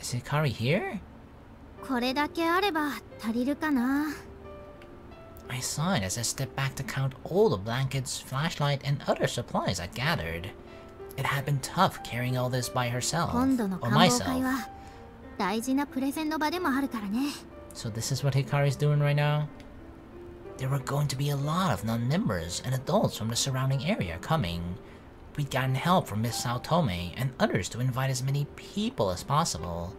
Is Hikari here? これだけあれば足りるかな。I sighed as I stepped back to count all the blankets, flashlight, and other supplies I'd gathered. It had been tough carrying all this by herself, 今度の or 観望会 myself. は大事なプレゼンの場でもあるからね。So this is what Hikari's doing right now? There were going to be a lot of non-members and adults from the surrounding area coming. We'd gotten help from Miss Saotome and others to invite as many people as possible.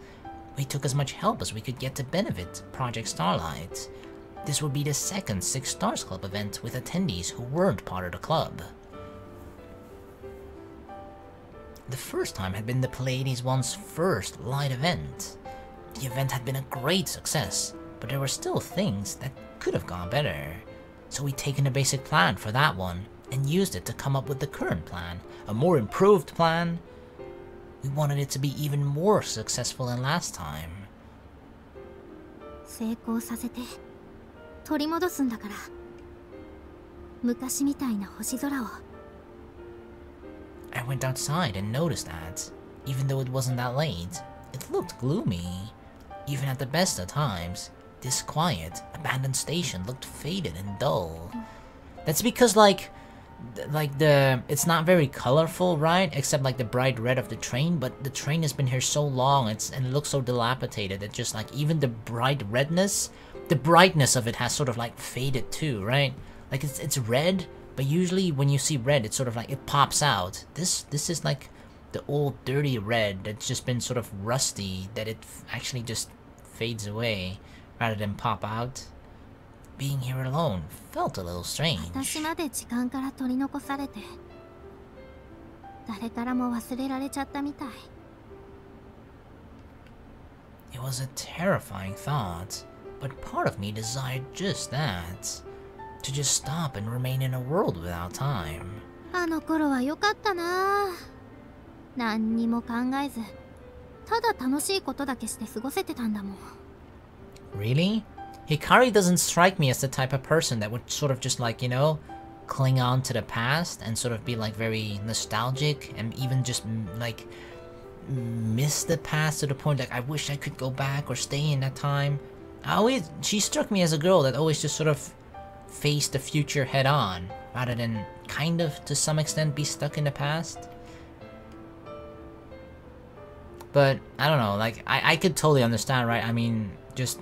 We took as much help as we could get to benefit Project Starlight. This would be the second Six Stars Club event with attendees who weren't part of the club. The first time had been the Pleiades one's first light event. The event had been a great success, but there were still things that could have gone better. So we'd taken the basic plan for that one and used it to come up with the current plan, a more improved plan. We wanted it to be even more successful than last time. 成功させて取り戻すんだから。昔みたいな星空を。I went outside and noticed that, even though it wasn't that late, it looked gloomy. Even at the best of times, this quiet, abandoned station looked faded and dull. That's because it's not very colorful, right? Except like the bright red of the train, but the train has been here so long, and it looks so dilapidated that just like even the bright redness, the brightness of it has sort of like faded too, right? Like it's red, but usually when you see red, it's sort of like it pops out. This is like the old dirty red that's just been sort of rusty, that it actually just fades away rather than pop out. Being here alone felt a little strange. 私まで時間から取り残されて誰からも忘れられちゃったみたい。 It was a terrifying thought, but part of me desired just that. To just stop and remain in a world without time. あの頃は良かったな。何にも考えずただ楽しいことだけして過ごせてたんだもん。 Really? Hikari doesn't strike me as the type of person that would sort of just like, you know, cling on to the past and sort of be like very nostalgic and even just like miss the past to the point like I wish I could go back or stay in that time. She struck me as a girl that always just sort of faced the future head on rather than kind of to some extent be stuck in the past. But I don't know, like I could totally understand, right? I mean, just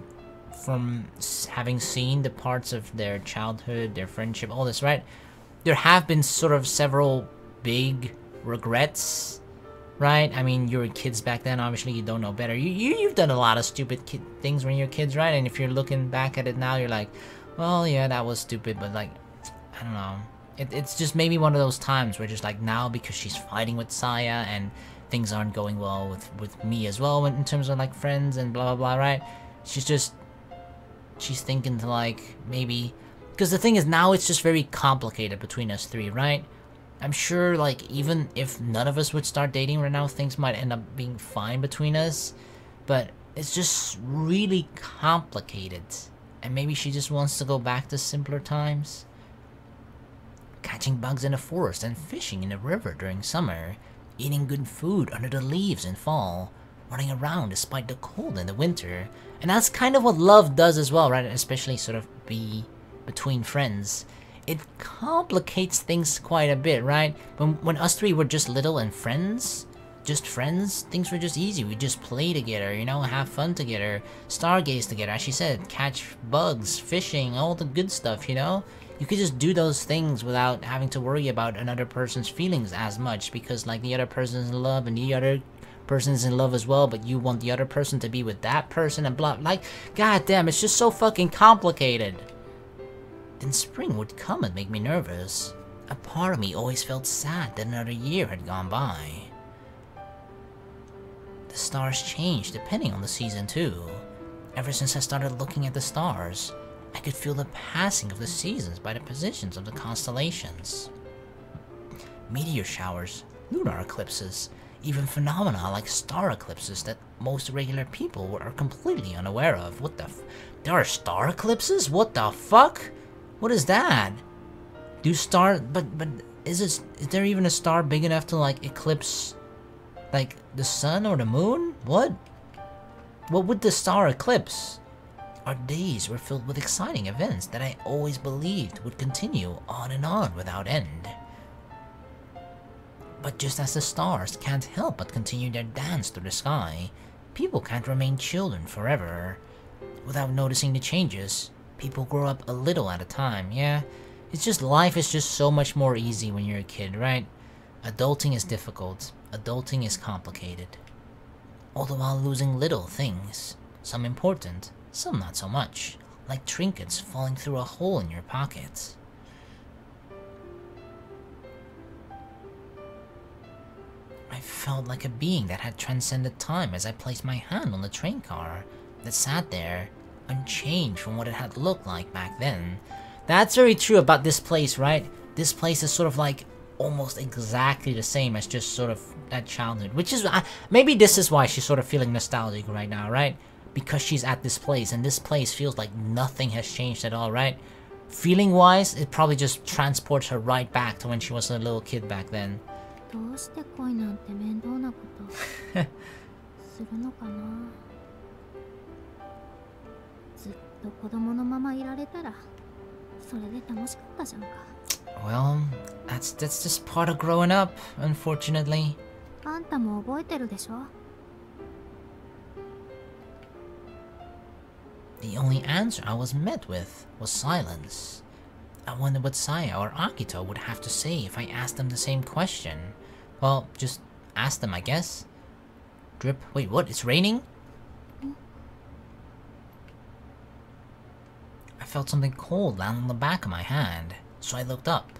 from having seen the parts of their childhood, their friendship, all this, right? There have been sort of several big regrets, right? I mean, you were kids back then, obviously you don't know better. You've done a lot of stupid things when you're kids, right? And if you're looking back at it now, you're like, well, yeah, that was stupid, but like, I don't know. It's just maybe one of those times where just like now, because she's fighting with Saya and things aren't going well with me as well in terms of like friends and blah, blah, blah, right? She's thinking to like, maybe, because the thing is now it's just very complicated between us three, right? I'm sure like even if none of us would start dating right now, things might end up being fine between us, but it's just really complicated. And maybe she just wants to go back to simpler times. Catching bugs in the forest and fishing in the river during summer, eating good food under the leaves in fall, running around despite the cold in the winter. And that's kind of what love does as well, right? Especially sort of between friends. It complicates things quite a bit, right? When us three were just little and friends, just friends, things were just easy. We just play together, you know, have fun together, stargaze together, as she said, catch bugs, fishing, all the good stuff, you know? You could just do those things without having to worry about another person's feelings as much, because like the other person's in love and the other person's in love as well, but you want the other person to be with that person and blah, like, goddamn, it's just so fucking complicated. Then spring would come and make me nervous. A part of me always felt sad that another year had gone by. The stars changed depending on the season too. Ever since I started looking at the stars, I could feel the passing of the seasons by the positions of the constellations. Meteor showers, lunar eclipses, even phenomena like star eclipses that most regular people are completely unaware of. What the there are star eclipses? What the fuck? What is that? But is there even a star big enough to like eclipse like the sun or the moon? What? What would the star eclipse? Our days were filled with exciting events that I always believed would continue on and on without end. But just as the stars can't help but continue their dance through the sky, people can't remain children forever. Without noticing the changes, people grow up a little at a time, yeah? It's just life is just so much more easy when you're a kid, right? Adulting is difficult, adulting is complicated. All the while losing little things, some important, some not so much, like trinkets falling through a hole in your pocket. I felt like a being that had transcended time as I placed my hand on the train car that sat there, unchanged from what it had looked like back then. That's very true about this place, right? This place is sort of like almost exactly the same as just sort of that childhood, which is maybe this is why she's sort of feeling nostalgic right now, right? Because she's at this place, and this place feels like nothing has changed at all, right? Feeling wise, it probably just transports her right back to when she was a little kid back then. どうして恋なんて面倒なことするのかな。ずっと子供のままいられたらそれで楽しかったじゃんか。Well, that's just part of growing up, unfortunately. あんたも覚えてるでしょ。The only answer I was met with was silence. I wondered what Saya or Akito would have to say if I asked them the same question. Well, just ask them, I guess. Drip. Wait, what? It's raining? I felt something cold land on the back of my hand, so I looked up.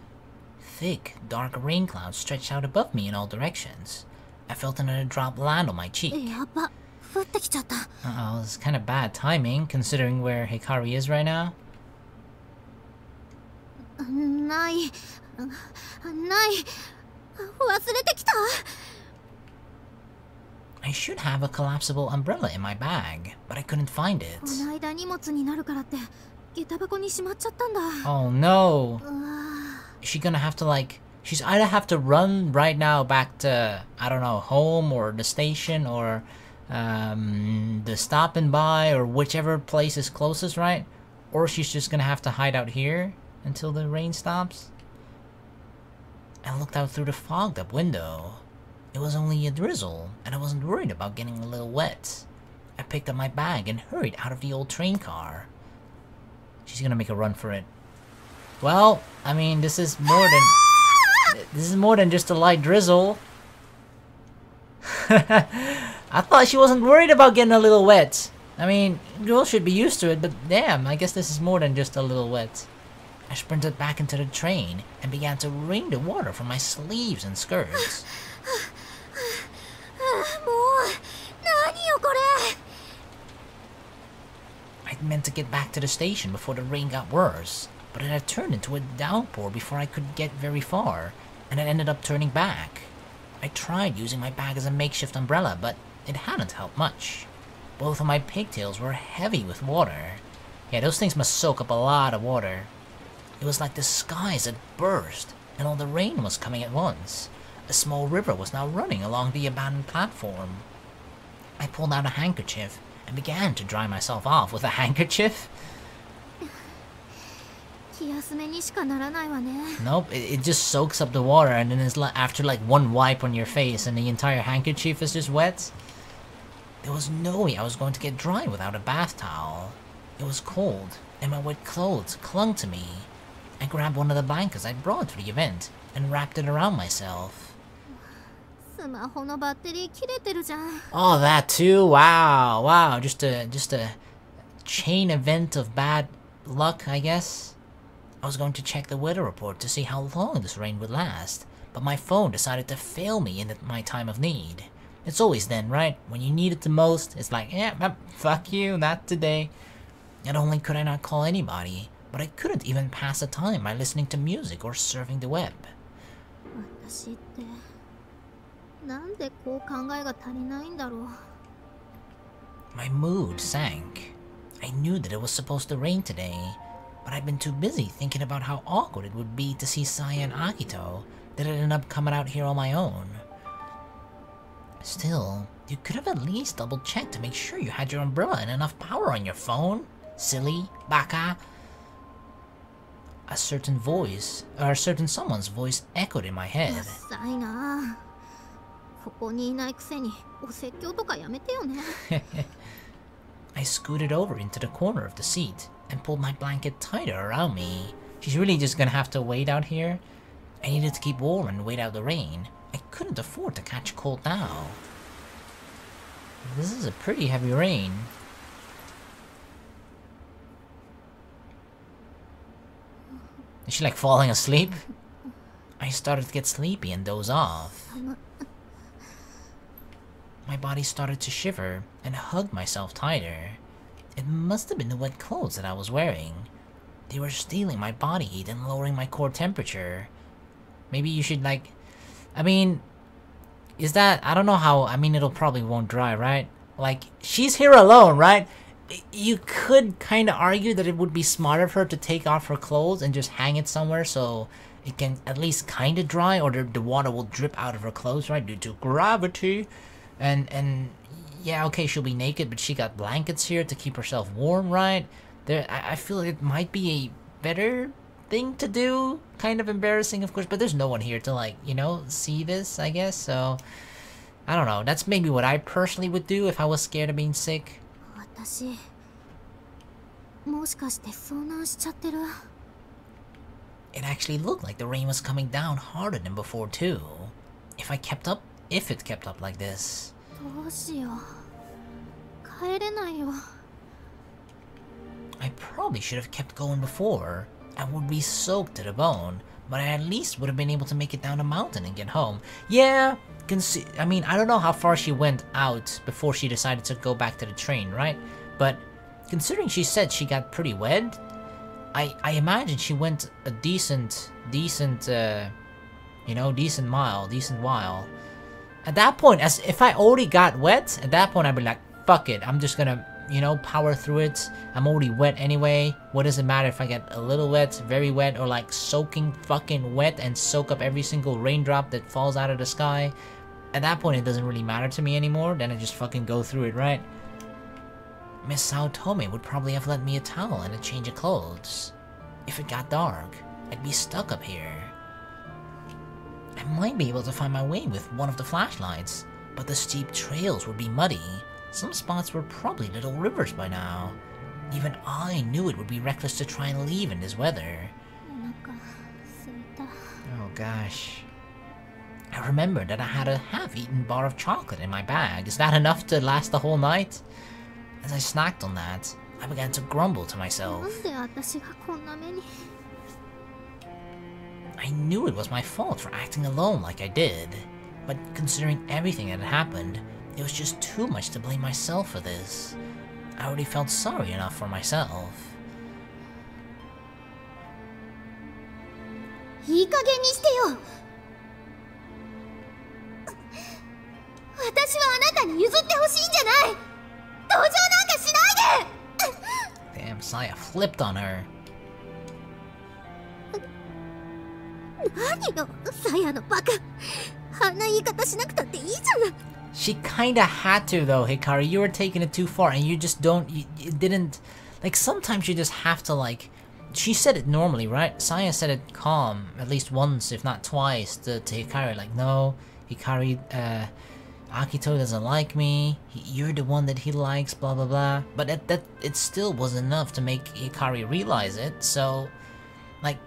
Thick, dark rain clouds stretched out above me in all directions. I felt another drop land on my cheek. やば、降ってきちゃった。Uh-oh, it's kind of bad timing, considering where Hikari is right now. ない、忘れてきた。I should have a collapsible umbrella in my bag, but I couldn't find it. この間荷物になるからって下駄箱にしまっちゃったんだ。Oh no. うわ。 Is she gonna have to like... She's either have to run right now back to, I don't know, home or the station or the stop and buy or whichever place is closest, right? Or she's just gonna have to hide out here until the rain stops. I looked out through the fogged up window. It was only a drizzle, and I wasn't worried about getting a little wet. I picked up my bag and hurried out of the old train car. She's gonna make a run for it. Well, I mean, this is more than just a light drizzle. I thought she wasn't worried about getting a little wet. I mean, girls should be used to it, but damn, I guess this is more than just a little wet. I sprinted back into the train and began to wring the water from my sleeves and skirts. I'd meant to get back to the station before the rain got worse, but it had turned into a downpour before I could get very far, and I ended up turning back. I tried using my bag as a makeshift umbrella, but it hadn't helped much. Both of my pigtails were heavy with water. Yeah, those things must soak up a lot of water. It was like the skies had burst, and all the rain was coming at once. A small river was now running along the abandoned platform. I pulled out a handkerchief and began to dry myself off with a handkerchief. Nope, it just soaks up the water, and then it's after like one wipe on your face and the entire handkerchief is just wet. There was no way I was going to get dry without a bath towel. It was cold, and my wet clothes clung to me. I grabbed one of the blankets I brought to the event and wrapped it around myself. Oh, that too? Wow, just a chain event of bad luck, I guess. I was going to check the weather report to see how long this rain would last, but my phone decided to fail me in my time of need. It's always then, right? When you need it the most, it's like, yeah, fuck you, not today. Not only could I not call anybody, but I couldn't even pass the time by listening to music or surfing the web. My mood sank. I knew that it was supposed to rain today, but I'd been too busy thinking about how awkward it would be to see Saya and Akito that I ended up coming out here on my own. Still, You could have at least double-checked to make sure you had your umbrella and enough power on your phone. Silly, baka. A certain voice, or a certain someone's voice echoed in my head. さいな。ここにいないくせにお説教とかやめてよね。I scooted over into the corner of the seat and pulled my blanket tighter around me. She's really just gonna have to wait out here? I needed to keep warm and wait out the rain. I couldn't afford to catch a cold now. This is a pretty heavy rain. Is she like falling asleep? I started to get sleepy and doze off. My body started to shiver and hugged myself tighter. It must have been the wet clothes that I was wearing. They were stealing my body heat and lowering my core temperature. Maybe you should like... I mean... Is that... I don't know how... I mean, it'll probably won't dry, right? Like, she's here alone, right? You could kind of argue that it would be smarter for her to take off her clothes and just hang it somewhere so it can at least kind of dry, or the water will drip out of her clothes, right? Due to gravity. And yeah, okay, she'll be naked, but she got blankets here to keep herself warm, right? I feel like it might be a better thing to do. Kind of embarrassing, of course, but there's no one here to, like, you know, see this, I guess. So, I don't know. That's maybe what I personally would do if I was scared of being sick. 私もしかして遭難しちゃってる? It actually looked like the rain was coming down harder than before, too. If it kept up like this. どうしよう。帰れないよ。I probably should have kept going before. I would be soaked to the bone, but I at least would have been able to make it down the mountain and get home. Yeah, I mean, I don't know how far she went out before she decided to go back to the train, right? But considering she said she got pretty wet, I imagine she went a decent while. At that point, as if I already got wet, at that point I'd be like, fuck it, I'm just gonna, you know, power through it. I'm already wet anyway. What does it matter if I get a little wet, very wet, or like soaking fucking wet and soak up every single raindrop that falls out of the sky? At that point, it doesn't really matter to me anymore. Then I just fucking go through it, right? Miss Sao Tome would probably have lent me a towel and a change of clothes. If it got dark, I'd be stuck up here. I might be able to find my way with one of the flashlights, but the steep trails would be muddy. Some spots were probably little rivers by now. Even I knew it would be reckless to try and leave in this weather. Oh gosh. I remembered that I had a half-eaten bar of chocolate in my bag. Is that enough to last the whole night? As I snacked on that, I began to grumble to myself. I knew it was my fault for acting alone like I did, but considering everything that had happened, it was just too much to blame myself for this. I already felt sorry enough for myself. いい加減にしてよ。私はあなたに譲ってほしいんじゃない。同情なんかしないで。 Damn, Saya flipped on her. 何よ、サヤのバカ。あんな言い方しなくたっていいじゃない。 She kinda had to though, Hikari. You were taking it too far and you just don't, you didn't, like sometimes you just have to like, she said it normally, right? Saya said it calm, at least once, if not twice, to Hikari, like, no, Hikari, Akito doesn't like me, you're the one that he likes, blah blah blah. But it still was enough to make Hikari realize it, so, like,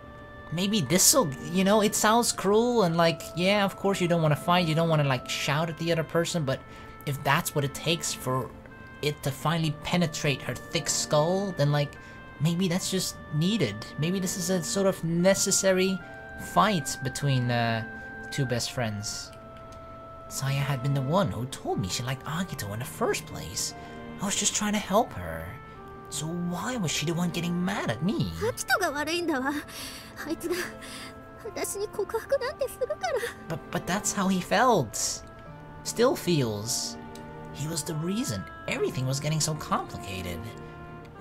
maybe this'll, you know, it sounds cruel and like, yeah, of course you don't want to fight, you don't want to like shout at the other person, but if that's what it takes for it to finally penetrate her thick skull, then like, maybe that's just needed. Maybe this is a sort of necessary fight between two best friends. Saya had been the one who told me she liked Akito in the first place. I was just trying to help her. So why was she the one getting mad at me? アキトが悪いんだわ。あいつが私に告白なんてするから。But that's how he felt. Still feels. He was the reason everything was getting so complicated.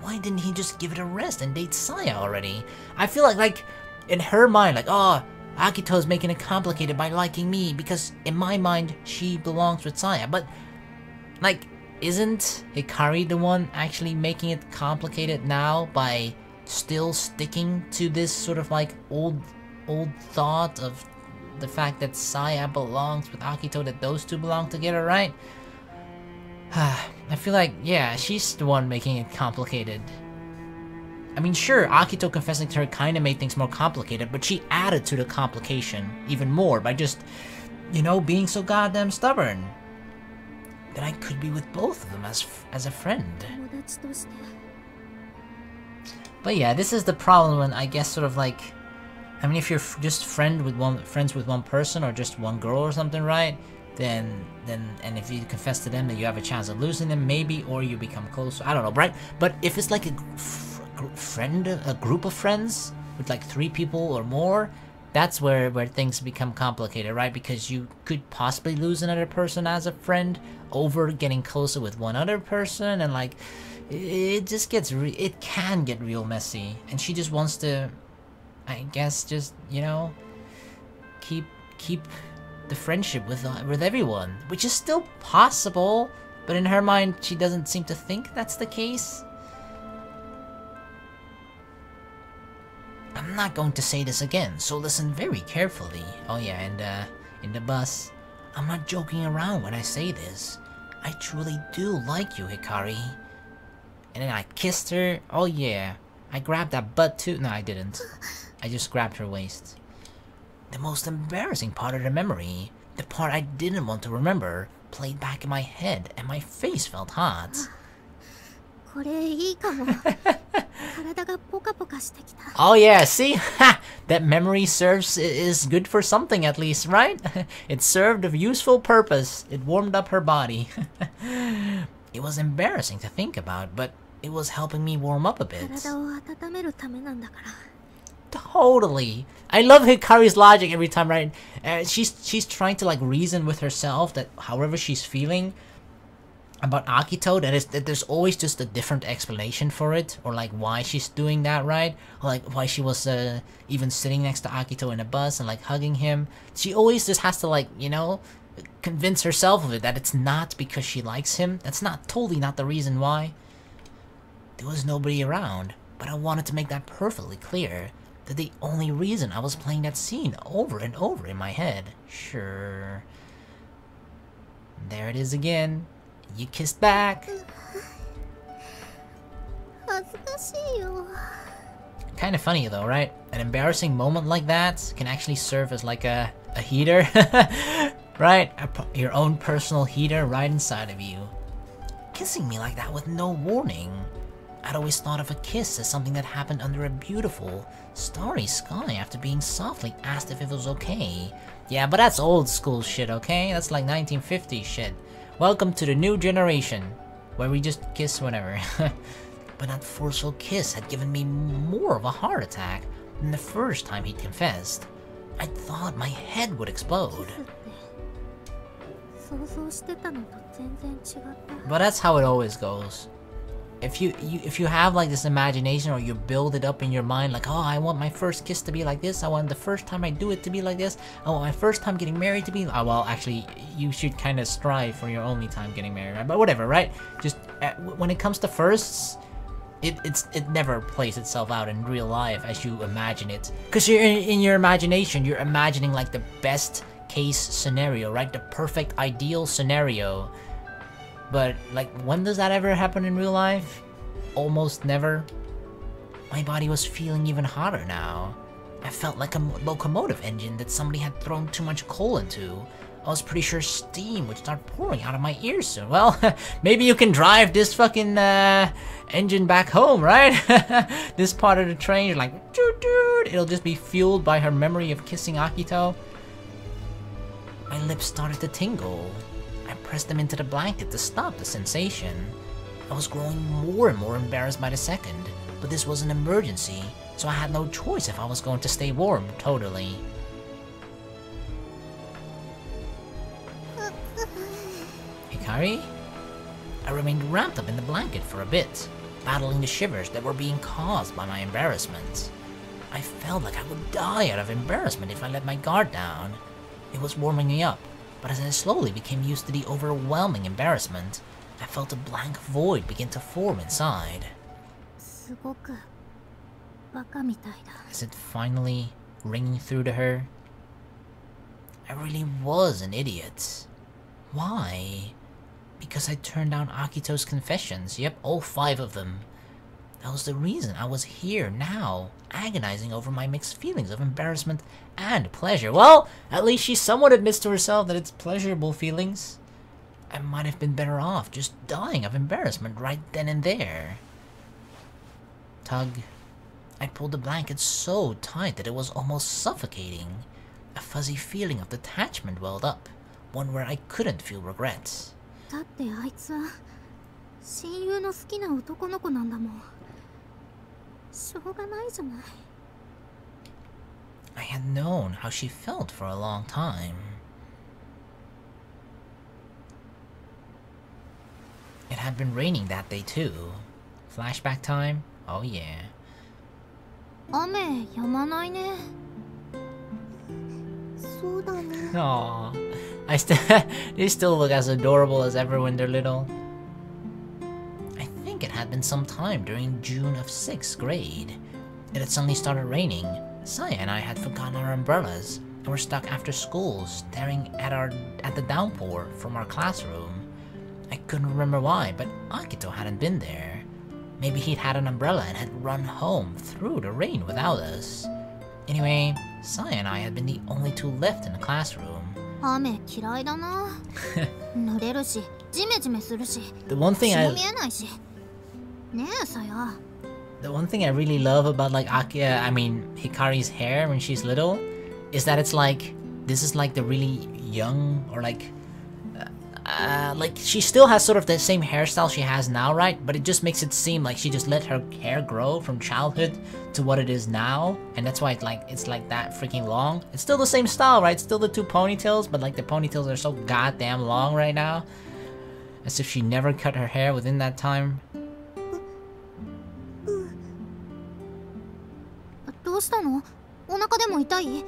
Why didn't he just give it a rest and date Saya already? I feel like in her mind, like, oh, Akito's making it complicated by liking me because in my mind she belongs with Saya. But Like, isn't Hikari the one actually making it complicated now by still sticking to this sort of like old thought of the fact that Saya belongs with Akito, that those two belong together, right? I feel like, yeah, she's the one making it complicated. I mean, sure, Akito confessing to her kind of made things more complicated, but she added to the complication even more by just, you know, being so goddamn stubborn. That I could be with both of them as a friend. But yeah, this is the problem when I guess sort of like, I mean, if you're just friends with one person or just one girl or something, right? Then and if you confess to them, then you have a chance of losing them, maybe, or you become closer. I don't know, right? But if it's like a group of friends with like 3 people or more, that's where things become complicated, right? Because you could possibly lose another person as a friend over getting closer with one other person, and like it just gets it can get real messy. And she just wants to, I guess, just, you know, keep the friendship with everyone, which is still possible, but in her mind she doesn't seem to think that's the case. I'm not going to say this again, so listen very carefully. Oh yeah, and in the bus, I'm not joking around when I say this. I truly do like you, Hikari. And then I kissed her. Oh yeah, I grabbed that butt too. No, I didn't. I just grabbed her waist. The most embarrassing part of the memory, the part I didn't want to remember, played back in my head, and my face felt hot. Oh yeah, see? That memory is good for something at least, right? It served a useful purpose. It warmed up her body. It was embarrassing to think about, but it was helping me warm up a bit. Totally. I love Hikari's logic every time, right? She's trying to like reason with herself that however she's feeling about Akito, that there's always just a different explanation for it, or like why she's doing that, right? Or like why she was even sitting next to Akito in a bus and like hugging him. She always just has to like, you know, convince herself of it, that it's not because she likes him. That's totally not the reason why. There was nobody around, but I wanted to make that perfectly clear, that the only reason I was playing that scene over and over in my head. Sure. There it is again. You kissed back. Kind of funny though, right? An embarrassing moment like that can actually serve as like a heater. Right? Your own personal heater right inside of you. Kissing me like that with no warning. I'd always thought of a kiss as something that happened under a beautiful, starry sky after being softly asked if it was okay. Yeah, but that's old school shit, okay? That's like 1950s shit. Welcome to the new generation, where we just kiss whenever. But that forceful kiss had given me more of a heart attack than the first time he'd confessed. I thought my head would explode. But that's how it always goes. If you have like this imagination, or you build it up in your mind, like, oh, I want my first kiss to be like this, I want the first time I do it to be like this, I want my first time getting married to be, oh, well, actually, you should kind of strive for your only time getting married, right? But whatever, right? Just when it comes to firsts, it never plays itself out in real life as you imagine it, because you're in your imagination, you're imagining like the best case scenario, right? The perfect ideal scenario. But, like, when does that ever happen in real life? Almost never. My body was feeling even hotter now. I felt like a locomotive engine that somebody had thrown too much coal into. I was pretty sure steam would start pouring out of my ears soon. Well, maybe you can drive this fucking engine back home, right? This part of the train, you're like, doo-doo. It'll just be fueled by her memory of kissing Akito. My lips started to tingle. I pressed them into the blanket to stop the sensation. I was growing more and more embarrassed by the second, but this was an emergency, so I had no choice if I was going to stay warm, totally. Hikari? I remained wrapped up in the blanket for a bit, battling the shivers that were being caused by my embarrassment. I felt like I would die out of embarrassment if I let my guard down. It was warming me up, But as I slowly became used to the overwhelming embarrassment, I felt a blank void begin to form inside. すごくバカみたいだ。 Is it finally ringing through to her? I really was an idiot. Why? Because I turned down Akito's confessions. Yep, all 5 of them. That was the reason I was here now, agonizing over my mixed feelings of embarrassment and pleasure. Well, at least she somewhat admits to herself that it's pleasurable feelings. I might have been better off just dying of embarrassment right then and there. Tug. I pulled the blanket so tight that it was almost suffocating. A fuzzy feeling of detachment welled up, one where I couldn't feel regret. だってあいつは親友の好きな男の子なんだもん。しょうがないじゃない。 I had known how she felt for a long time. It had been raining that day too. Flashback time? Oh yeah. 雨止まないね。そうだね。 Aww. They still look as adorable as ever when they're little. I think it had been some time during June of 6th grade. It had suddenly started raining. Saya and I had forgotten our umbrellas and were stuck after school staring at the downpour from our classroom. I couldn't remember why, but Akito hadn't been there. Maybe he'd had an umbrella and had run home through the rain without us. Anyway, Saya and I had been the only 2 left in the classroom. 雨嫌いだな。濡れるし、ジメジメするし。 The one thing I 見えないし。ねえ、さや。 The one thing I really love about like Hikari's hair when she's little is that it's like this is like the really young or like she still has sort of the same hairstyle she has now, right? But it just makes it seem like she just let her hair grow from childhood to what it is now, and that's why it's like that freaking long. It's still the same style, right? Still the 2 ponytails, but like the ponytails are so goddamn long right now, as if she never cut her hair within that time. どうしたの？お腹でも痛い？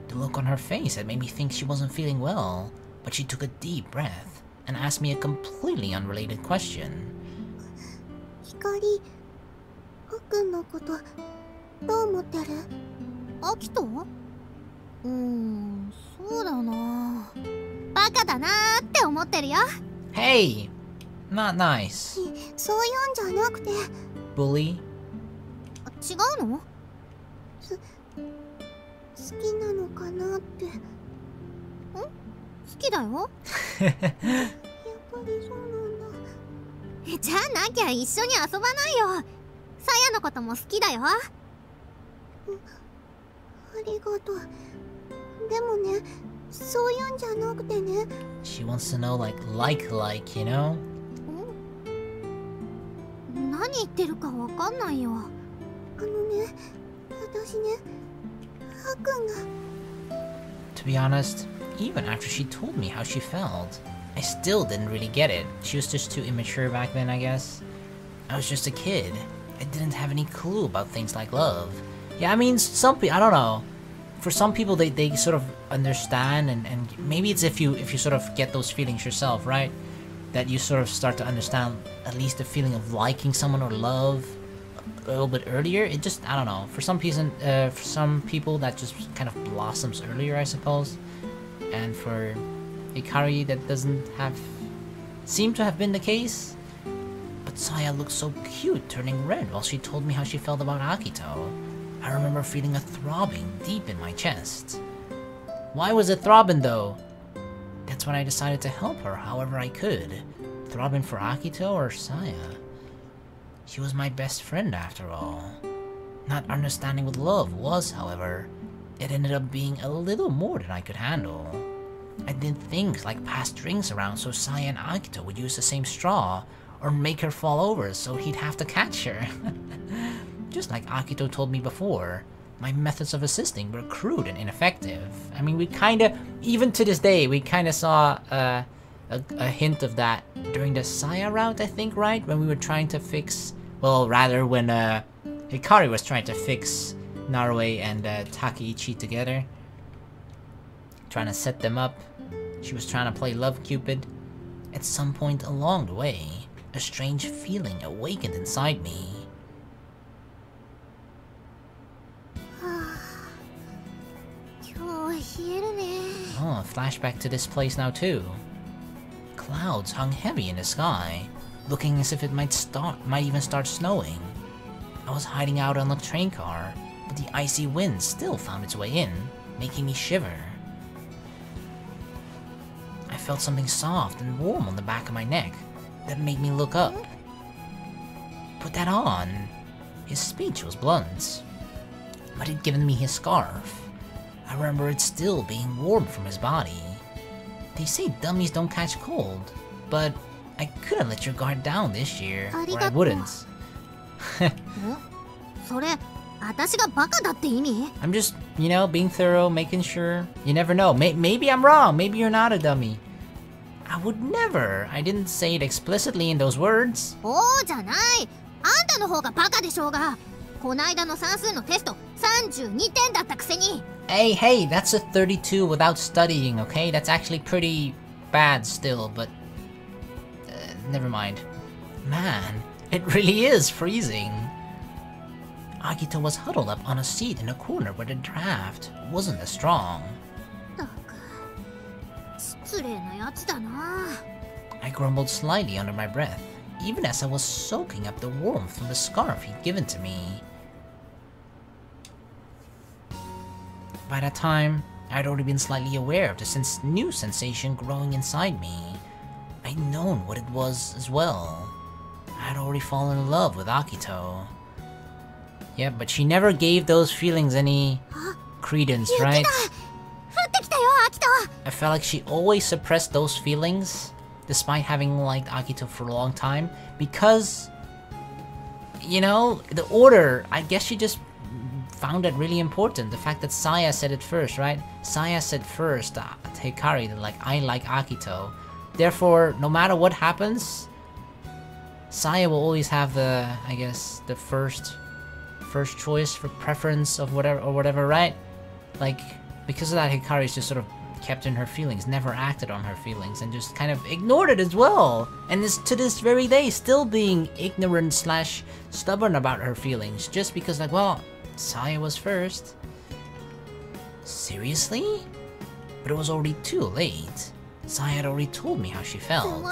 The look on her face had made me think she wasn't feeling well. But she took a deep breath and asked me a completely unrelated question. 光、あくんのことどう思ってる？アキト？そうだな。バカだなーって思ってるよ。Hey! Not nice. そういうんじゃなくて。Bully? 違うの？好きなのかなって。好きだよ。やっぱりそうなんだ。じゃあなきゃ一緒に遊ばないよ。さやのことも好きだよ。ありがとう。でもね、そういうんじゃなくてね。She wants to know like, you know? 何言ってるかわかんないよ。ね、私ね、あくんが。To be honest, even after she told me how she felt, I still didn't really get it. She was just too immature back then, I guess. I was just a kid. I didn't have any clue about things like love. Yeah, I mean, some people, I don't know. For some people, they sort of understand, and maybe it's if you sort of get those feelings yourself, right? That you sort of start to understand at least the feeling of liking someone or love a little bit earlier. It just, I don't know. For some people, that just kind of blossoms earlier, I suppose. And for Hikari, that doesn't seem to have been the case. But Saya looked so cute, turning red while she told me how she felt about Akito. I remember feeling a throbbing deep in my chest. Why was it throbbing though? That's when I decided to help her however I could. Throbbing for Akito or Saya? She was my best friend after all. Not understanding what love was, however, it ended up being a little more than I could handle. I did things like pass drinks around so Saya and Akito would use the same straw, or make her fall over so he'd have to catch her. Just like Akito told me before, my methods of assisting were crude and ineffective. I mean, we kinda, even to this day, we kinda saw a hint of that during the Saya route, I think, right? When we were trying to fix, well, rather when Hikari was trying to fix Narue and Takeichi together. Trying to set them up. She was trying to play Love Cupid. At some point along the way, a strange feeling awakened inside me. Oh, a flashback to this place now too. Clouds hung heavy in the sky, looking as if it might even start snowing. I was hiding out on a train car, but the icy wind still found its way in, making me shiver. I felt something soft and warm on the back of my neck that made me look up. Put that on. His speech was blunt, but he'd given me his scarf. I remember it still being warm from his body. They say dummies don't catch cold, but I couldn't let your guard down this year, or I wouldn't. I'm just, you know, being thorough, making sure. You never know. Maybe I'm wrong. Maybe you're not a dummy. I would never. I didn't say it explicitly in those words. Hey, that's a 32 without studying, okay? That's actually pretty bad still, but... never mind. Man, it really is freezing. Akito was huddled up on a seat in a corner where the draft wasn't as strong. I grumbled slightly under my breath, even as I was soaking up the warmth from the scarf he'd given to me. By that time, I'd already been slightly aware of the new sensation growing inside me. I'd known what it was as well. I'd already fallen in love with Akito. Yeah, but she never gave those feelings any credence, right? I felt like she always suppressed those feelings, despite having liked Akito for a long time, because, you know, the order, I guess she just found it really important. The fact that Saya said it first, right? Saya said first to Hikari that, like, I like Akito. Therefore, no matter what happens, Saya will always have the, I guess, the first choice for preference of whatever, right? Like, because of that, Hikari's just sort of kept in her feelings, never acted on her feelings, and just kind of ignored it as well. And is to this very day still being ignorant / stubborn about her feelings, just because, like, well, Saya was first. Seriously? But it was already too late. Saya had already told me how she felt.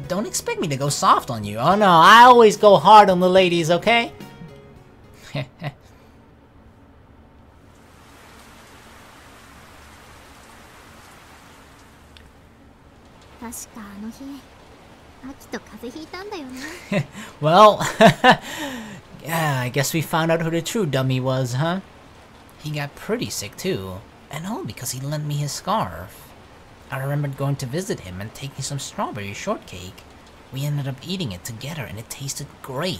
Don't expect me to go soft on you. Oh no, I always go hard on the ladies, okay? Well, yeah, I guess we found out who the true dummy was, huh? He got pretty sick too, and all because he lent me his scarf. I remembered going to visit him and taking some strawberry shortcake. We ended up eating it together and it tasted great.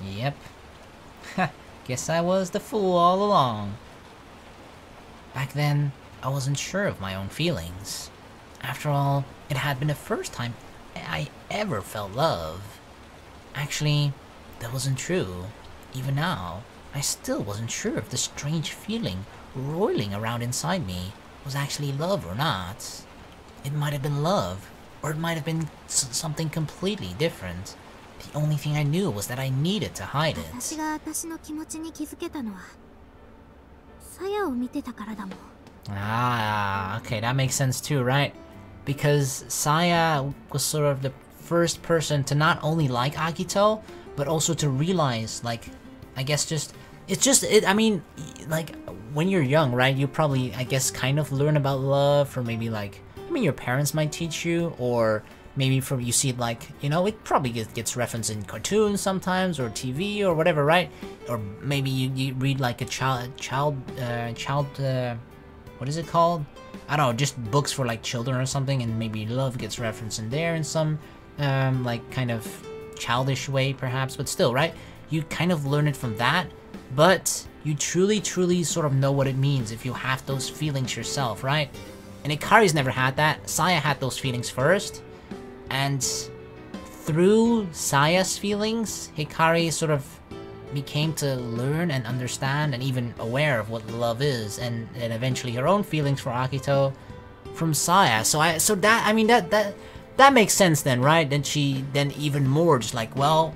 Yep. Guess I was the fool all along. Back then, I wasn't sure of my own feelings. After all, it had been the first time I ever felt love. Actually, that wasn't true. Even now, I still wasn't sure if the strange feeling roiling around inside me was actually love or not. It might have been love, or it might have been something completely different. The only thing I knew was that I needed to hide it. Ah, okay, that makes sense too, right? Because Saya was sort of the first person to not only like Akito, but also to realize, like, I guess I mean, like, when you're young, right, you probably, I guess, kind of learn about love, or maybe, like, I mean, your parents might teach you, or maybe from you see it, like, you know, it probably gets referenced in cartoons sometimes, or TV, or whatever, right? Or maybe you read, like, a child, what is it called? I don't know, just books for, like, children or something, and maybe love gets referenced in there in some, like, kind of childish way, perhaps, but still, right? You kind of learn it from that, but you truly sort of know what it means if you have those feelings yourself, right? And Hikari's never had that. Saya had those feelings first, and through Saya's feelings, Hikari sort of became to learn and understand and even aware of what love is, and eventually her own feelings for Akito from Saya. So that makes sense then, right? Then she even more just like, well,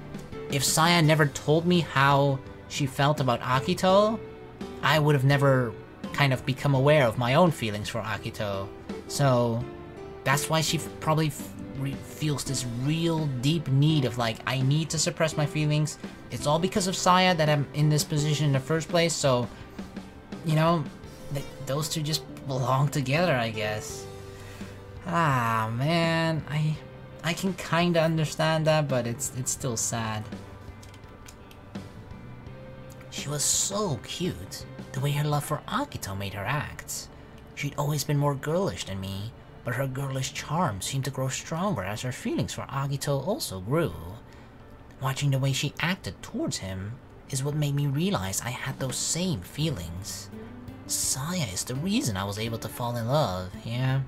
if Saya never told me how she felt about Akito, I would have never kind of become aware of my own feelings for Akito. So that's why she probably feels this real deep need of like, I need to suppress my feelings. It's all because of Saya that I'm in this position in the first place. So, you know, those two just belong together, I guess. Ah, man, I can kinda understand that, but it's still sad. She was so cute. The way her love for Akito made her act. She'd always been more girlish than me, but her girlish charm seemed to grow stronger as her feelings for Akito also grew. Watching the way she acted towards him is what made me realize I had those same feelings. Saya is the reason I was able to fall in love, yeah.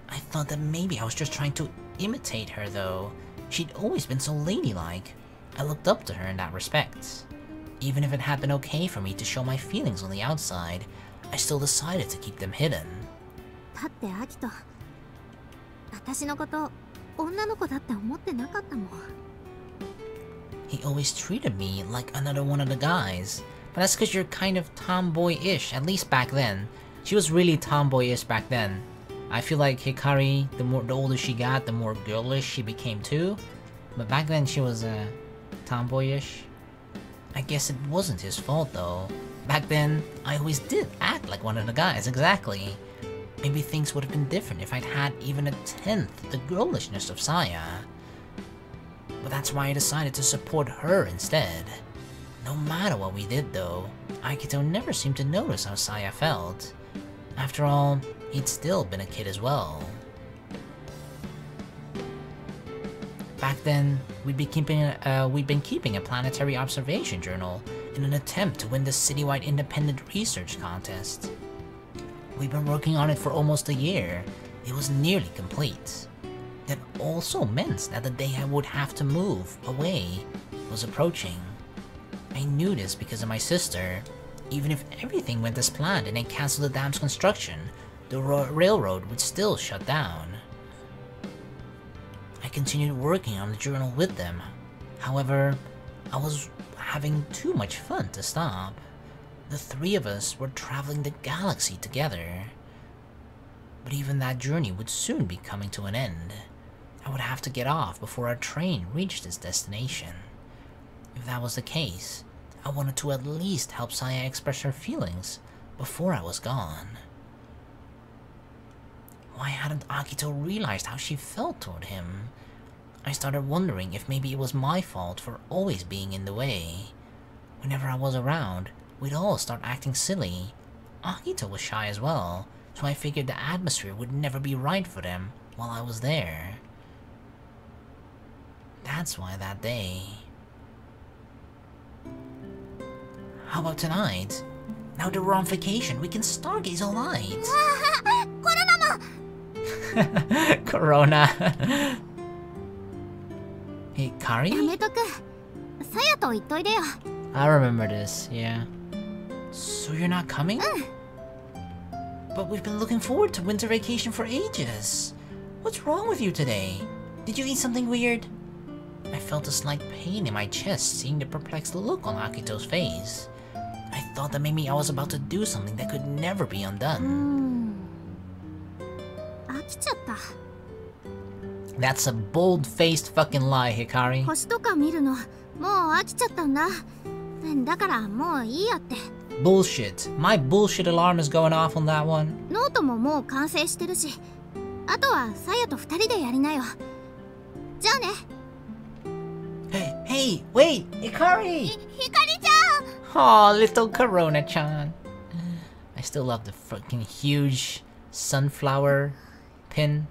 I thought that maybe I was just trying to imitate her though. She'd always been so ladylike. I looked up to her in that respect. Even if it had been okay for me to show my feelings on the outside, I still decided to keep them hidden. だってアキト、私のこと女の子だって思ってなかったもん。 He always treated me like another one of the guys. But that's because you're kind of tomboyish, at least back then. She was really tomboyish back then. I feel like Hikari, the older she got, the more girlish she became too. But back then she was tomboyish. I guess it wasn't his fault though. Back then, I always did act like one of the guys, exactly. Maybe things would have been different if I'd had even a tenth the girlishness of Saya. But that's why I decided to support her instead. No matter what we did though, Akito never seemed to notice how Saya felt. After all, he'd still been a kid as well. Back then, we'd been keeping a planetary observation journal in an attempt to win the citywide independent research contest. We'd been working on it for almost a year. It was nearly complete. That also meant that the day I would have to move away was approaching. I knew this because of my sister. Even if everything went as planned and they canceled the dam's construction, the railroad would still shut down. I continued working on the journal with them. However, I was having too much fun to stop. The three of us were traveling the galaxy together. But even that journey would soon be coming to an end. I would have to get off before our train reached its destination. If that was the case, I wanted to at least help Saya express her feelings before I was gone. Why hadn't Akito realized how she felt toward him? I started wondering if maybe it was my fault for always being in the way. Whenever I was around, we'd all start acting silly. Akito was shy as well, so I figured the atmosphere would never be right for them while I was there. That's why that day... How about tonight? Now that we're on vacation, we can stargaze all night. Corona. Hikari? やめとく。さやと言っといでよ。 I remember this, yeah. So you're not coming? But we've been looking forward to winter vacation for ages. What's wrong with you today? Did you eat something weird? I felt a slight pain in my chest seeing the perplexed look on Akito's face. I thought that maybe I was about to do something that could never be undone. 飽きちゃった。 That's a bold-faced fucking lie, Hikari. 星とか見るのもう飽きちゃったんだ。だからもういいやって。 Bullshit. My bullshit alarm is going off on that one. ノートももう完成してるし、あとはさやと二人でやりなよ。じゃあね。 Hey, wait, Hikari! ひかりちゃん! Aw, little Corona-chan. I still love the fucking huge sunflower pin.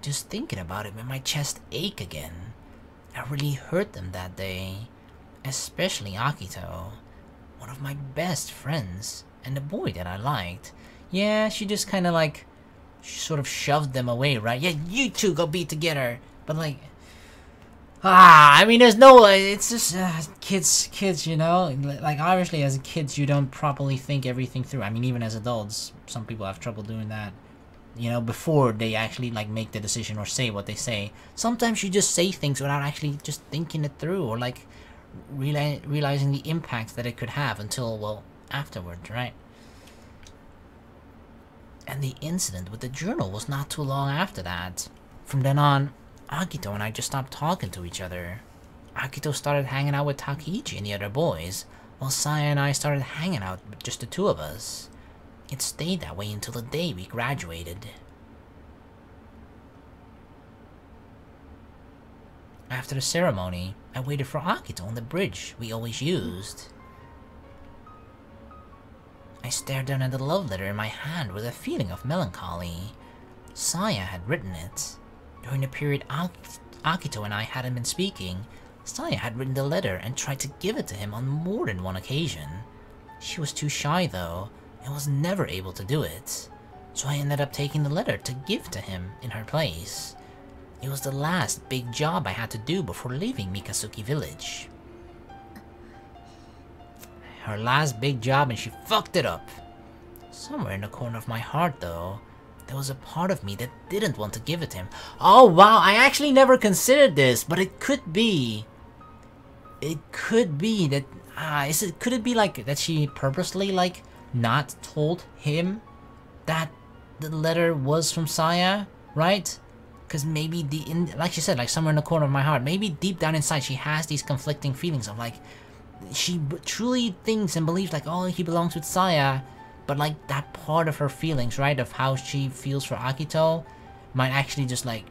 Just thinking about it made my chest ache again. I really hurt them that day. Especially Akito. One of my best friends. And the boy that I liked. Yeah, she just kinda like... She sort of shoved them away, right? Yeah, you two go be together. But like... I mean, there's no, it's just, kids, you know? Like, obviously, as kids, you don't properly think everything through. I mean, even as adults, some people have trouble doing that. You know, before they actually, like, make the decision or say what they say. Sometimes you just say things without actually just thinking it through, or, like, realizing the impact that it could have until, well, afterwards, right? And the incident with the journal was not too long after that. From then on, Akito and I just stopped talking to each other. Akito started hanging out with Takichi and the other boys, while Saya and I started hanging out with just the two of us. It stayed that way until the day we graduated. After the ceremony, I waited for Akito on the bridge we always used. I stared down at the love letter in my hand with a feeling of melancholy. Saya had written it. During the period Akito and I hadn't been speaking, Saya had written the letter and tried to give it to him on more than one occasion. She was too shy though, and was never able to do it. So I ended up taking the letter to give to him in her place. It was the last big job I had to do before leaving Mikasuki village. Her last big job, and she fucked it up. Somewhere in the corner of my heart though, there was a part of me that didn't want to give it to him. Oh wow, I actually never considered this, but it could be. It could be that, could it be like that she purposely like not told him that the letter was from Saya, right? Because maybe like she said, like somewhere in the corner of my heart, maybe deep down inside she has these conflicting feelings of like, she truly thinks and believes like, oh, he belongs with Saya, but like that part of her feelings, right, of how she feels for Akito, might actually just like,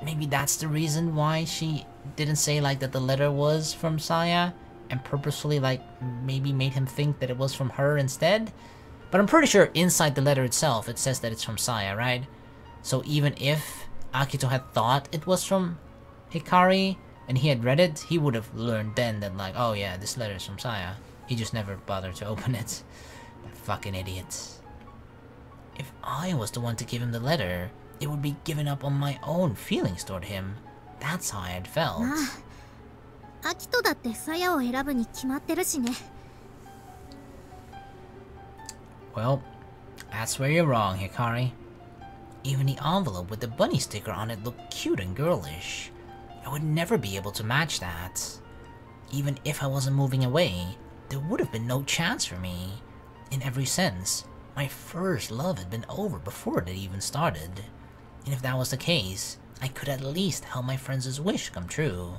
maybe that's the reason why she didn't say like that the letter was from Saya, and purposefully like maybe made him think that it was from her instead. But I'm pretty sure inside the letter itself it says that it's from Saya, right? So even if Akito had thought it was from Hikari and he had read it, he would have learned then that like, oh yeah, this letter is from Saya. He just never bothered to open it. That fucking idiot. If I was the one to give him the letter, it would be giving up on my own feelings toward him. That's how I had felt. アキトだってサヤを選ぶに決まってるしね。 Well, that's where you're wrong, Hikari. Even the envelope with the bunny sticker on it looked cute and girlish. I would never be able to match that. Even if I wasn't moving away, there would have been no chance for me. In every sense, my first love had been over before it had even started. And if that was the case, I could at least help my friend's wish come true.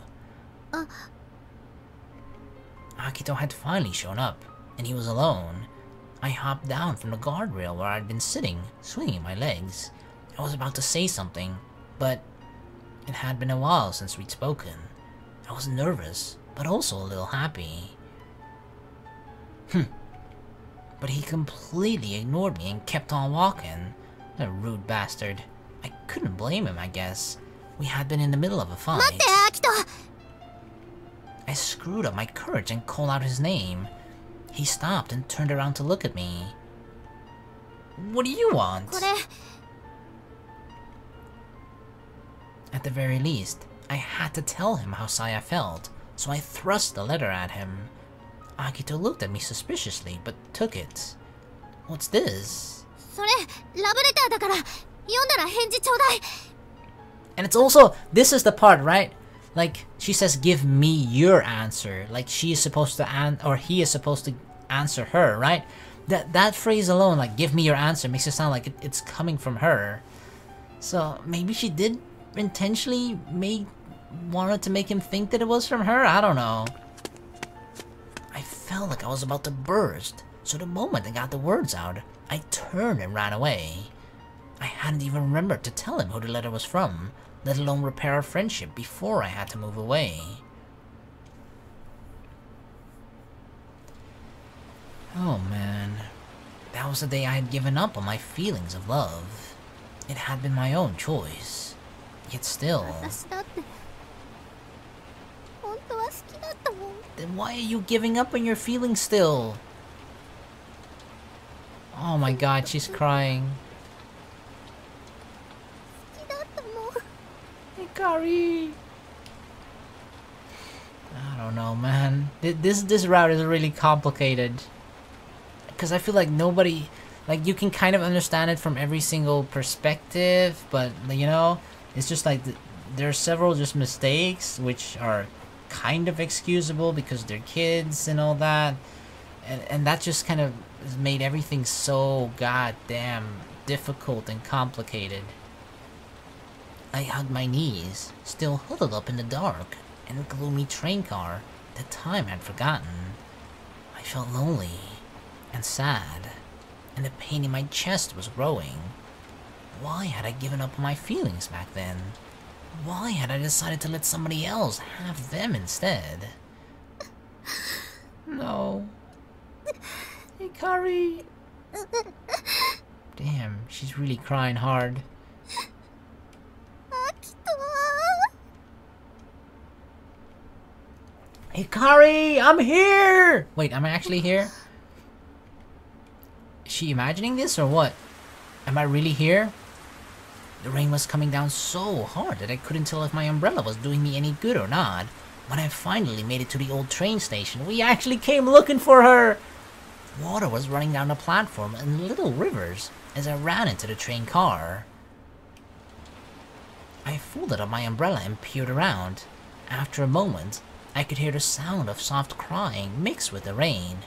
Akito had finally shown up, and he was alone. I hopped down from the guardrail where I'd been sitting, swinging my legs. I was about to say something, but it had been a while since we'd spoken. I was nervous, but also a little happy. But he completely ignored me and kept on walking. A rude bastard. I couldn't blame him, I guess. We had been in the middle of a fight. 待って、アキト! I screwed up my courage and called out his name. He stopped and turned around to look at me. What do you want? これ At the very least, I had to tell him how Saya felt, so I thrust the letter at him. Akito looked at me suspiciously, but took it. What's this? それラブレターだから読んだら返事ちょうだい And it's also, this is the part, right? Like, she says, give me your answer. Like, she is supposed to or he is supposed to answer her, right? That phrase alone, like, give me your answer, makes it sound like it's coming from her. So, maybe she did intentionally wanted to make him think that it was from her? I don't know. I felt like I was about to burst, so the moment I got the words out, I turned and ran away. I hadn't even remembered to tell him who the letter was from, let alone repair our friendship before I had to move away. Oh man, that was the day I had given up on my feelings of love. It had been my own choice. Yet still... 私だって本当は好きだったもん Then why are you giving up on your feelings still? Oh my god, she's crying. 好きだったもん Hikari! know, man. This route is really complicated. Because I feel like nobody... Like, you can kind of understand it from every single perspective, but, you know, it's just like... there are several just mistakes, which are kind of excusable because they're kids and all that. And that just kind of has made everything so goddamn difficult and complicated. I hugged my knees, still huddled up in the dark, in a gloomy train car that time had forgotten. I felt lonely and sad, and the pain in my chest was growing. Why had I given up on my feelings back then? Why had I decided to let somebody else have them instead? No. Hikari! Damn, she's really crying hard. Hikari, I'm here! Wait, am I actually here? Is she imagining this or what? Am I really here? The rain was coming down so hard that I couldn't tell if my umbrella was doing me any good or not. When I finally made it to the old train station, we actually came looking for her! Water was running down the platform in little rivers as I ran into the train car. I folded up my umbrella and peered around. After a moment, I could hear the sound of soft crying mixed with the rain.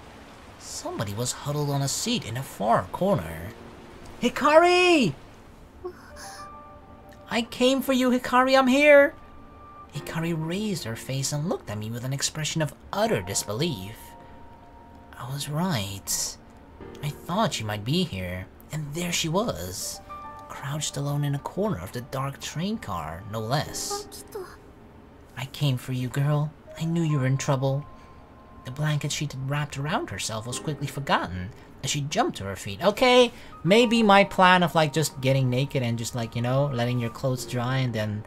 Somebody was huddled on a seat in a far corner. Hikari! I came for you, Hikari, I'm here! Hikari raised her face and looked at me with an expression of utter disbelief. I was right. I thought she might be here, and there she was, crouched alone in a corner of the dark train car, no less. I came for you, girl. I knew you were in trouble. The blanket she'd wrapped around herself was quickly forgotten as she jumped to her feet. Okay, maybe my plan of like just getting naked and just like, you know, letting your clothes dry and then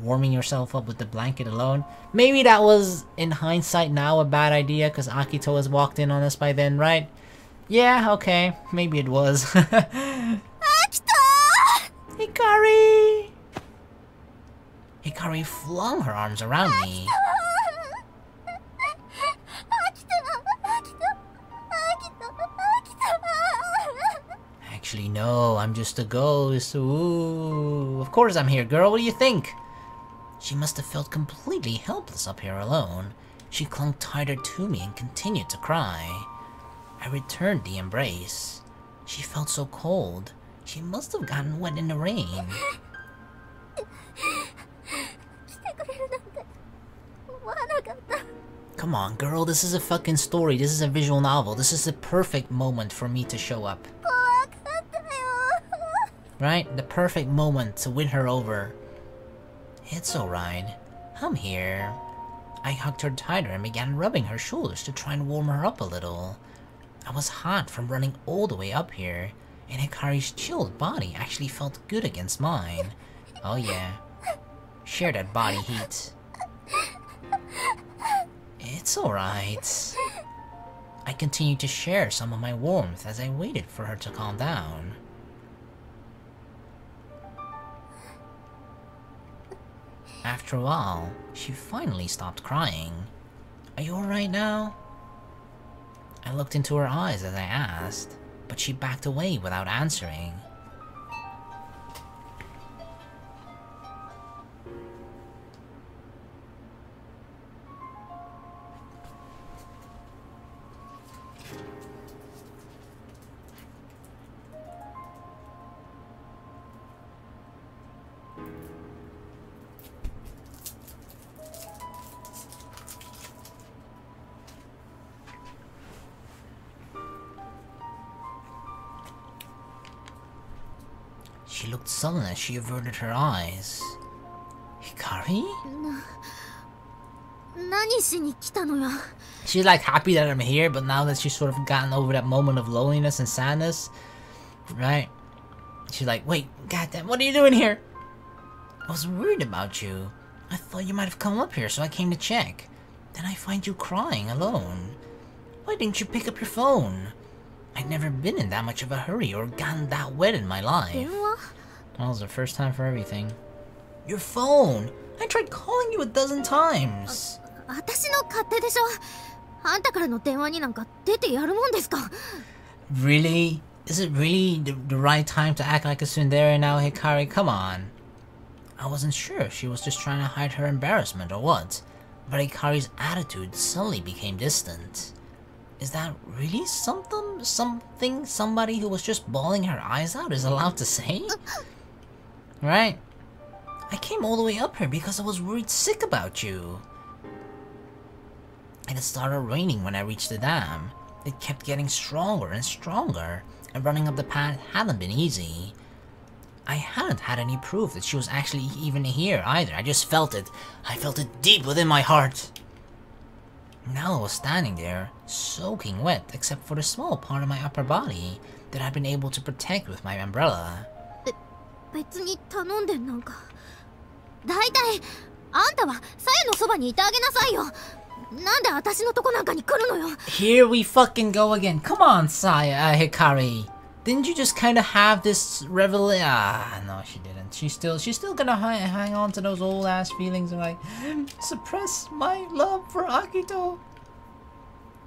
warming yourself up with the blanket alone. Maybe that was, in hindsight now, a bad idea because Akito has walked in on us by then, right? Yeah, okay, maybe it was. Akito! Hikari! Hikari flung her arms around me. Actually, no, I'm just a ghost. Ooh, of course I'm here, girl. What do you think? She must have felt completely helpless up here alone. She clung tighter to me and continued to cry. I returned the embrace. She felt so cold. She must have gotten wet in the rain. Come on, girl, this is a fucking story. This is a visual novel. This is the perfect moment for me to show up. Right? The perfect moment to win her over. It's alright. I'm here. I hugged her tighter and began rubbing her shoulders to try and warm her up a little. I was hot from running all the way up here, and Hikari's chilled body actually felt good against mine. Oh yeah. Share that body heat. It's alright. I continued to share some of my warmth as I waited for her to calm down. After a while, she finally stopped crying. Are you alright now? I looked into her eyes as I asked, but she backed away without answering. She looked sullen as she averted her eyes. Hikari? She's like happy that I'm here, but now that she's sort of gotten over that moment of loneliness and sadness, right? She's like, wait, goddamn, what are you doing here? I was worried about you. I thought you might have come up here, so I came to check. Then I find you crying alone. Why didn't you pick up your phone? I'd never been in that much of a hurry or gotten that wet in my life. Well, it was the first time for everything. Your phone! I tried calling you a dozen times. 私の勝手でしょ。あんたからの電話になんか出てやるもんですか。 Really? Is it really the right time to act like a tsundere now, Hikari? Come on. I wasn't sure if she was just trying to hide her embarrassment or what, but Hikari's attitude suddenly became distant. Is that really something somebody who was just bawling her eyes out is allowed to say? Right? I came all the way up here because I was worried sick about you. And it started raining when I reached the dam. It kept getting stronger and stronger, and running up the path hadn't been easy. I hadn't had any proof that she was actually even here either. I just felt it. I felt it deep within my heart. Now I was standing there, soaking wet except for the small part of my upper body that I'd been able to protect with my umbrella. 別に頼んでなんか。だいたいあんたはさやのそばにいてあげなさいよ。なんで私のとこなんかに来るのよ。 Here we fucking go again. Come on, Hikari. Didn't you just kind of have this revelation? Ah, no, she didn't. She's still gonna hang on to those old ass feelings of like, suppress my love for Akito.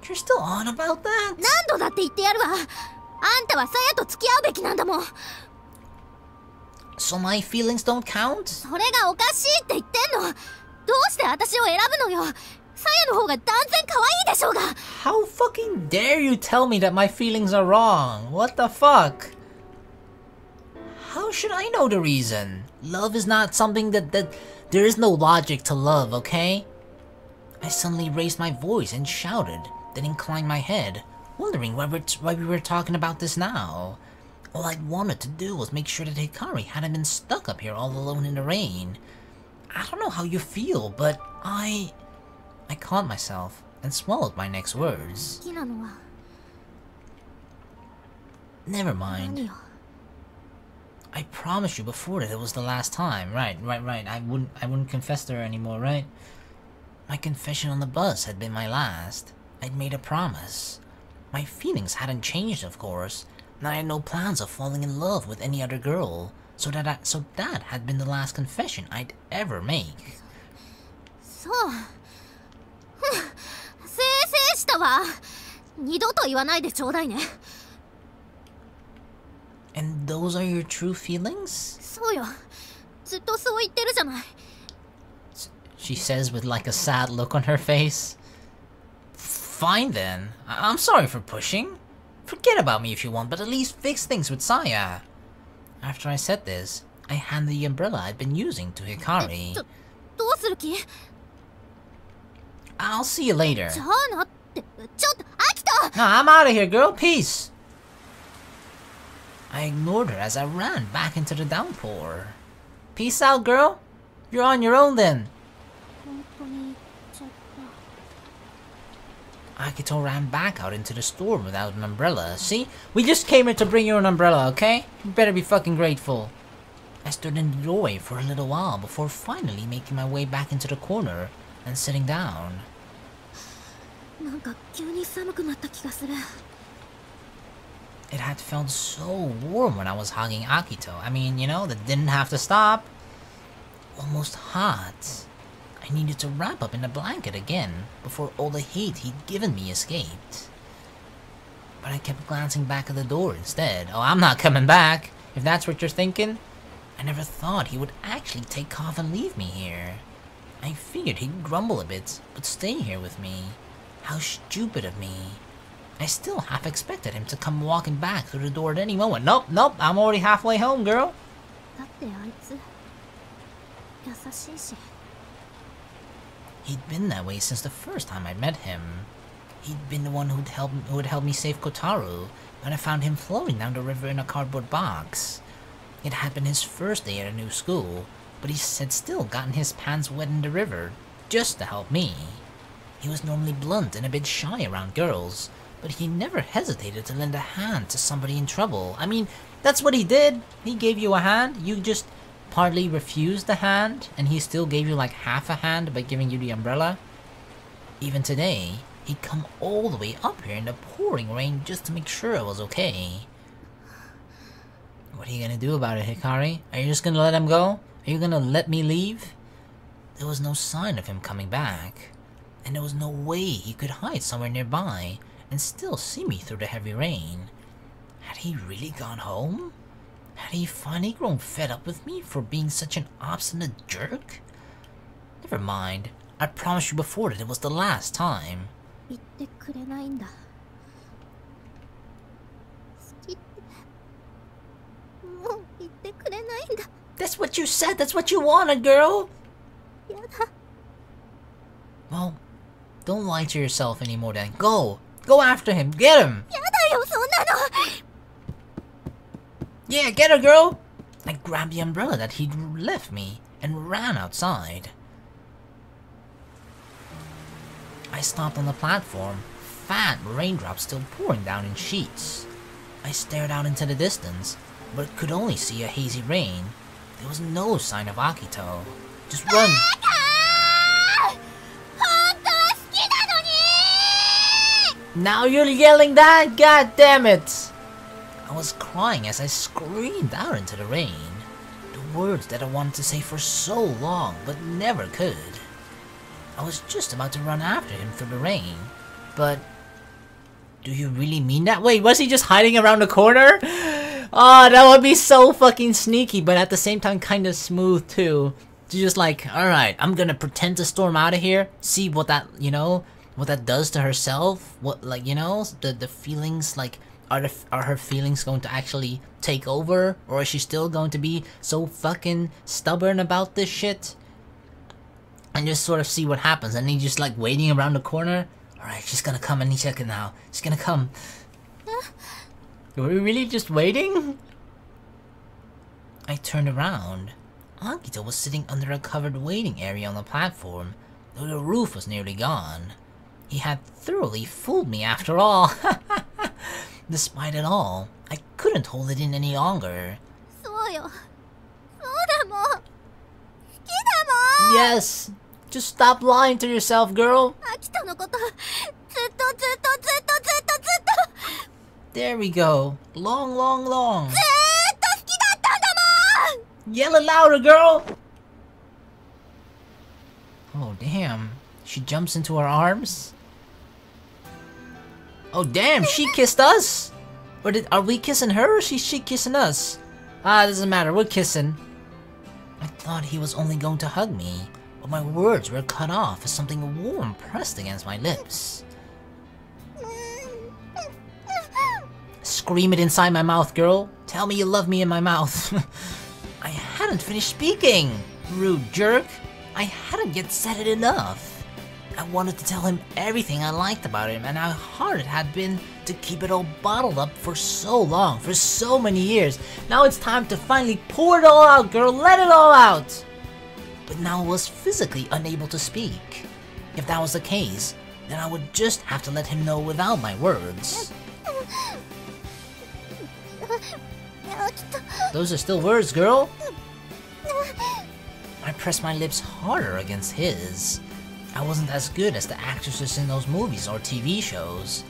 You're still on about that? 何度だって言ってやるわ。あんたはさやと付き合うべきなんだもん。 So my feelings don't count? それがおかしいって言ってんの。どうして私を選ぶのよ。さやの方が断然可愛いでしょうが。 How fucking dare you tell me that my feelings are wrong? What the fuck? How should I know the reason? Love is not something that there is no logic to love, okay? I suddenly raised my voice and shouted, then inclined my head, wondering why we were talking about this now. All I wanted to do was make sure that Hikari hadn't been stuck up here all alone in the rain. I don't know how you feel, but I caught myself and swallowed my next words. 好きなのは Never 何 mind. よ。 I promised you before that it was the last time. Right. I wouldn't confess to her anymore, right? My confession on the bus had been my last. I'd made a promise. My feelings hadn't changed, of course, and I had no plans of falling in love with any other girl. So that had been the last confession I'd ever make. そう。せいせいしたわ。二度と言わないでちょうだいね。 And those are your true feelings? そうよ。ずっとそう言ってるじゃない。 She says with like a sad look on her face. Fine then. I'm sorry for pushing. Forget about me if you want, but at least fix things with Saya. After I said this, I handed the umbrella I'd been using to Hikari. どうする気？ I'll see you later. じゃあなって、ちょっと、アキト！ No, I'm out of here, girl. Peace. I ignored her as I ran back into the downpour. Peace out, girl. You're on your own then. 本当に言っちゃった。 Akito ran back out into the storm without an umbrella. See? We just came here to bring you an umbrella, okay? You better be fucking grateful. I stood in the doorway for a little while before finally making my way back into the corner and sitting down. なんか急に寒くなった気がする。 It had felt so warm when I was hugging Akito. I mean, you know, that didn't have to stop. Almost hot. I needed to wrap up in a blanket again before all the heat he'd given me escaped. But I kept glancing back at the door instead. Oh, I'm not coming back, if that's what you're thinking. I never thought he would actually take off and leave me here. I figured he'd grumble a bit, but stay here with me. How stupid of me. I still half expected him to come walking back through the door at any moment. Nope, I'm already halfway home, girl. だってあいつ優しいし。 He'd been that way since the first time I met him. He'd been the one who had helped me save Kotaro when I found him floating down the river in a cardboard box. It had been his first day at a new school, but he had still gotten his pants wet in the river, just to help me. He was normally blunt and a bit shy around girls, but he never hesitated to lend a hand to somebody in trouble. I mean, that's what he did. He gave you a hand, you just partly refused the hand, and he still gave you like half a hand by giving you the umbrella. Even today, he'd come all the way up here in the pouring rain just to make sure I was okay. What are you gonna do about it, Hikari? Are you just gonna let him go? Are you gonna let me leave? There was no sign of him coming back. and there was no way he could hide somewhere nearby and still see me through the heavy rain. Had he really gone home? Had he finally grown fed up with me for being such an obstinate jerk? Never mind. I promised you before that it was the last time. 言ってくれないんだ。好きってもう言ってくれないんだ。 That's what you said. That's what you wanted, girl. やだ。 Well, don't lie to yourself anymore then. Go. Go after him. Get him. やだよ、そんなの。 Yeah, get her, girl. I grabbed the umbrella that he'd left me and ran outside. I stopped on the platform, fat raindrops still pouring down in sheets. I stared out into the distance, but could only see a hazy rain. There was no sign of Akito. Just run. Now you're yelling that? God damn it! I was crying as I screamed out into the rain. The words that I wanted to say for so long, but never could. I was just about to run after him through the rain, but... Do you really mean that? Wait, was he just hiding around the corner? Oh, that would be so fucking sneaky, but at the same time kinda smooth too. Just like, alright, I'm gonna pretend to storm out of here, see what that, you know, what that does to herself. What, like, you know, the feelings, like, are her feelings going to actually take over? Or is she still going to be so fucking stubborn about this shit? And just sort of see what happens, and he's just like waiting around the corner. Alright, she's gonna come any second now. She's gonna come. Were we really just waiting? I turned around. Akito was sitting under a covered waiting area on the platform, though the roof was nearly gone. He had thoroughly fooled me after all. Despite it all, I couldn't hold it in any longer. そうよ。そうだもん。好きだもん。 Yes! Just stop lying to yourself, girl! アキトのことずっとずっとずっとずっとずっと There we go. Long, long, long. ずーっと好きだったんだもん。 Yell it louder, girl! Oh, damn. She jumps into our arms? Oh, damn, she kissed us? Or are we kissing her or is she kissing us? Ah, it doesn't matter, we're kissing. I thought he was only going to hug me, but my words were cut off as something warm pressed against my lips. Scream it inside my mouth, girl. Tell me you love me in my mouth. I hadn't finished speaking, rude jerk. I hadn't yet said it enough. I wanted to tell him everything I liked about him and how hard it had been to keep it all bottled up for so long, for so many years. Now it's time to finally pour it all out, girl. Let it all out. But now I was physically unable to speak. If that was the case, then I would just have to let him know without my words. Those are still words, girl. I pressed my lips harder against his. I wasn't as good as the actresses in those movies or TV shows.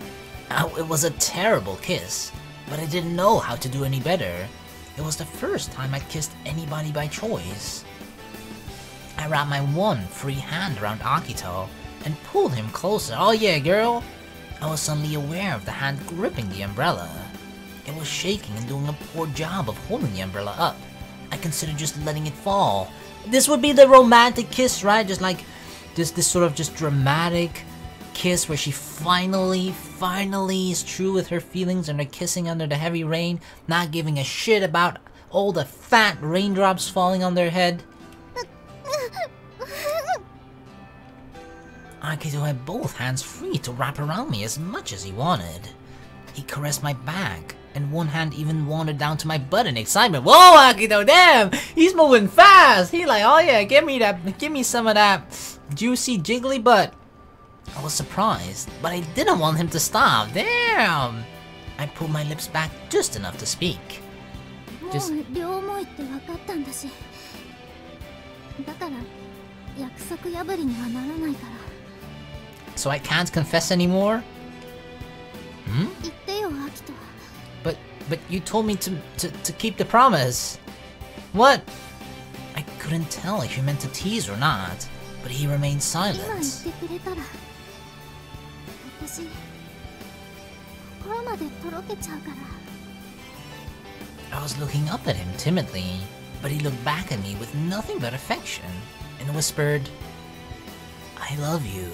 It was a terrible kiss, but I didn't know how to do any better. It was the first time I kissed anybody by choice. I wrapped my one free hand around Akito and pulled him closer. Oh yeah, girl! I was suddenly aware of the hand gripping the umbrella. It was shaking and doing a poor job of holding the umbrella up. I considered just letting it fall. This would be the romantic kiss, right? Just like this sort of just dramatic kiss where she finally is true with her feelings and are kissing under the heavy rain, not giving a shit about all the fat raindrops falling on their head. Akito had both hands free to wrap around me as much as he wanted. He caressed my back, and one hand even wandered down to my butt in excitement. Whoa, Akito, damn! He's moving fast! He like, oh yeah, give me some of that juicy, jiggly butt. I was surprised, but I didn't want him to stop. Damn! I pulled my lips back just enough to speak. Just... So I can't confess anymore? Hmm? But you told me to keep the promise. What? I couldn't tell if you meant to tease or not. but he remained 今言 silent. ってくれたら私心までとろけちゃうから。 I was looking up at him timidly, but he looked back at me with nothing but affection and whispered, I love you.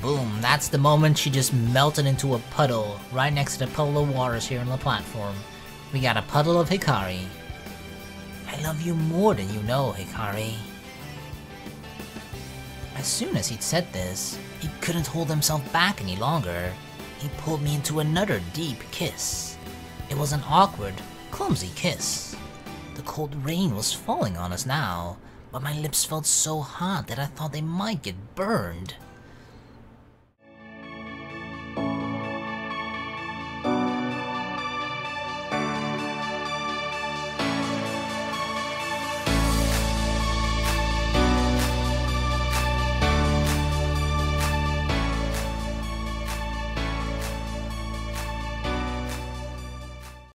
Boom, that's the moment she just melted into a puddle right next to the puddle of waters here on the platform. We got a puddle of Hikari. I love you more than you know, Hikari. As soon as he'd said this, he couldn't hold himself back any longer. He pulled me into another deep kiss. It was an awkward, clumsy kiss. The cold rain was falling on us now, but my lips felt so hot that I thought they might get burned.